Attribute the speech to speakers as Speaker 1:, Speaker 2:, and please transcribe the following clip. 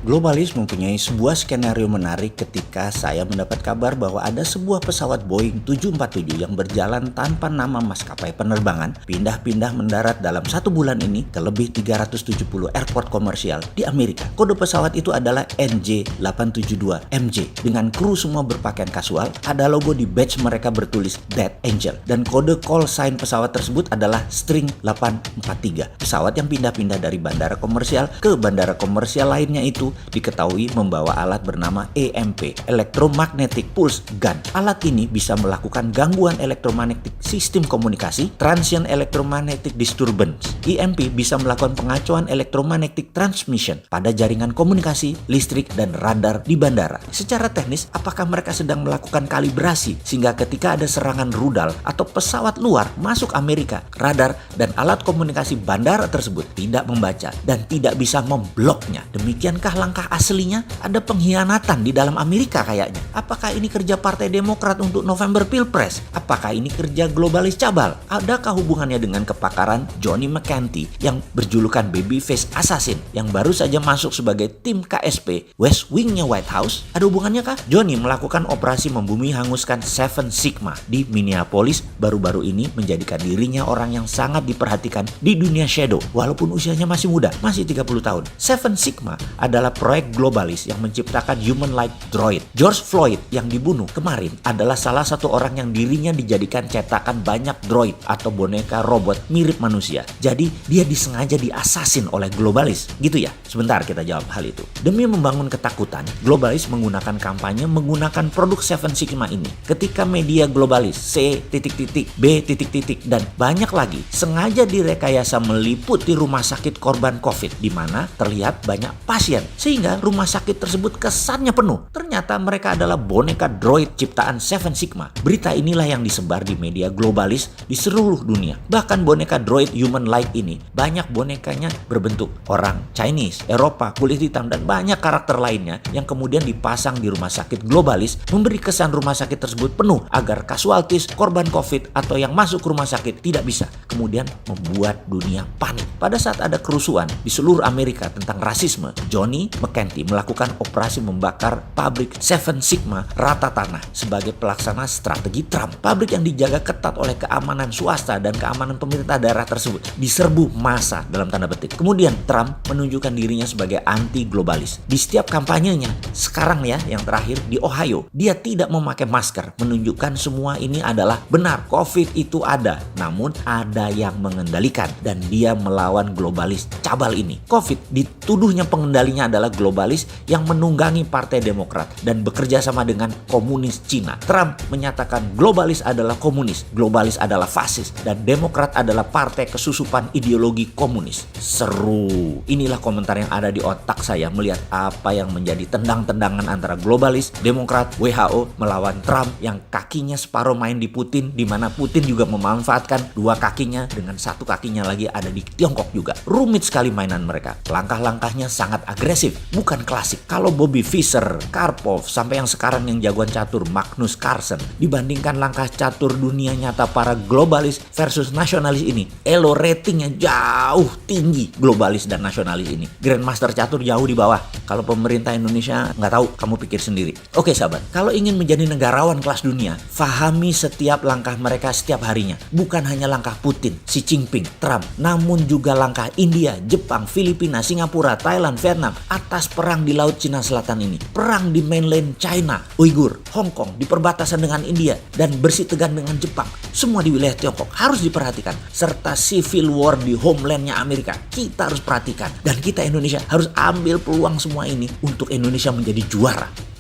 Speaker 1: Globalis mempunyai sebuah skenario menarik ketika saya mendapat kabar bahwa ada sebuah pesawat Boeing 747 yang berjalan tanpa nama maskapai penerbangan pindah-pindah mendarat dalam 1 bulan ini ke lebih 370 airport komersial di Amerika. Kode pesawat itu adalah NJ872MJ. Dengan kru semua berpakaian kasual, ada logo di badge mereka bertulis Dead Angel. Dan kode call sign pesawat tersebut adalah String 843. Pesawat yang pindah-pindah dari bandara komersial ke bandara komersial lainnya itu diketahui membawa alat bernama EMP, Electromagnetic Pulse Gun. Alat ini bisa melakukan gangguan elektromagnetik sistem komunikasi, transient electromagnetic disturbance. EMP bisa melakukan pengacauan electromagnetic transmission pada jaringan komunikasi, listrik, dan radar di bandara. Secara teknis, apakah mereka sedang melakukan kalibrasi sehingga ketika ada serangan rudal atau pesawat luar masuk Amerika, radar dan alat komunikasi bandara tersebut tidak membaca dan tidak bisa membloknya? Demikiankah langkah aslinya? Ada pengkhianatan di dalam Amerika kayaknya. Apakah ini kerja Partai Demokrat untuk November Pilpres? Apakah ini kerja globalis cabal? Adakah hubungannya dengan kepakaran Johnny McKenty yang berjulukan Babyface Assassin yang baru saja masuk sebagai tim KSP West Wing-nya White House? Ada hubungannya kah? Johnny melakukan operasi membumi hanguskan Seven Sigma di Minneapolis baru-baru ini menjadikan dirinya orang yang sangat diperhatikan di dunia shadow walaupun usianya masih muda, masih 30 tahun. Seven Sigma adalah proyek globalis yang menciptakan human-like droid. George Floyd yang dibunuh kemarin adalah salah satu orang yang dirinya dijadikan cetakan banyak droid atau boneka robot mirip manusia. Jadi dia disengaja diasasin oleh globalis. Gitu ya? Sebentar kita jawab hal itu. Demi membangun ketakutan, globalis menggunakan kampanye menggunakan produk Seven Sigma ini. Ketika media globalis C B dan banyak lagi sengaja direkayasa meliput di rumah sakit korban COVID di mana terlihat banyak pasien sehingga rumah sakit tersebut kesannya penuh. Ternyata mereka adalah boneka droid ciptaan Seven Sigma. Berita inilah yang disebar di media globalis di seluruh dunia. Bahkan boneka droid human-like ini banyak bonekanya berbentuk orang Chinese, Eropa, kulit hitam dan banyak karakter lainnya yang kemudian dipasang di rumah sakit globalis memberi kesan rumah sakit tersebut penuh agar casualties korban COVID atau yang masuk ke rumah sakit tidak bisa kemudian membuat dunia panik. Pada saat ada kerusuhan di seluruh Amerika tentang rasisme, Johnny McKenty melakukan operasi membakar pabrik Seven Sigma rata tanah sebagai pelaksana strategi Trump. Pabrik yang dijaga ketat oleh keamanan swasta dan keamanan pemerintah daerah tersebut diserbu massa dalam tanda petik. Kemudian Trump menunjukkan dirinya sebagai anti globalis. Di setiap kampanyenya, sekarang ya yang terakhir di Ohio, dia tidak memakai masker, menunjukkan semua ini adalah benar. COVID itu ada, namun ada yang mengendalikan dan dia melawan globalis cabal ini. COVID dituduhnya pengendalinya adalah globalis yang menunggangi Partai Demokrat dan bekerja sama dengan komunis Cina. Trump menyatakan globalis adalah komunis, globalis adalah fasis, dan Demokrat adalah partai kesusupan ideologi komunis. Seru. Inilah komentar yang ada di otak saya melihat apa yang menjadi tendang-tendangan antara globalis, Demokrat, WHO melawan Trump yang kakinya separuh main di Putin, di mana Putin juga memanfaatkan dua kakinya dengan satu kakinya lagi ada di Tiongkok juga. Rumit sekali mainan mereka. Langkah-langkahnya sangat agresif, bukan klasik. Kalau Bobby Fischer, Karpov, sampai yang sekarang yang jagoan catur Magnus Carlsen dibandingkan langkah catur dunia nyata para globalis versus nasionalis ini, elo ratingnya jauh tinggi globalis dan nasionalis ini. Grandmaster catur jauh di bawah. Kalau pemerintah Indonesia nggak tahu, kamu pikir sendiri. Oke sahabat, kalau ingin menjadi negarawan kelas dunia, fahami setiap langkah mereka setiap harinya. Bukan hanya langkah Putin, Xi Jinping, Trump, namun juga langkah India, Jepang, Filipina, Singapura, Thailand, Vietnam atas perang di Laut Cina Selatan ini. Perang di mainland China, Uighur, Hong Kong, di perbatasan dengan India, dan bersitegang dengan Jepang. Semua di wilayah Tiongkok harus diperhatikan. Serta civil war di homelandnya Amerika. Kita harus perhatikan. Dan kita Indonesia harus ambil peluang semua ini untuk Indonesia menjadi juara.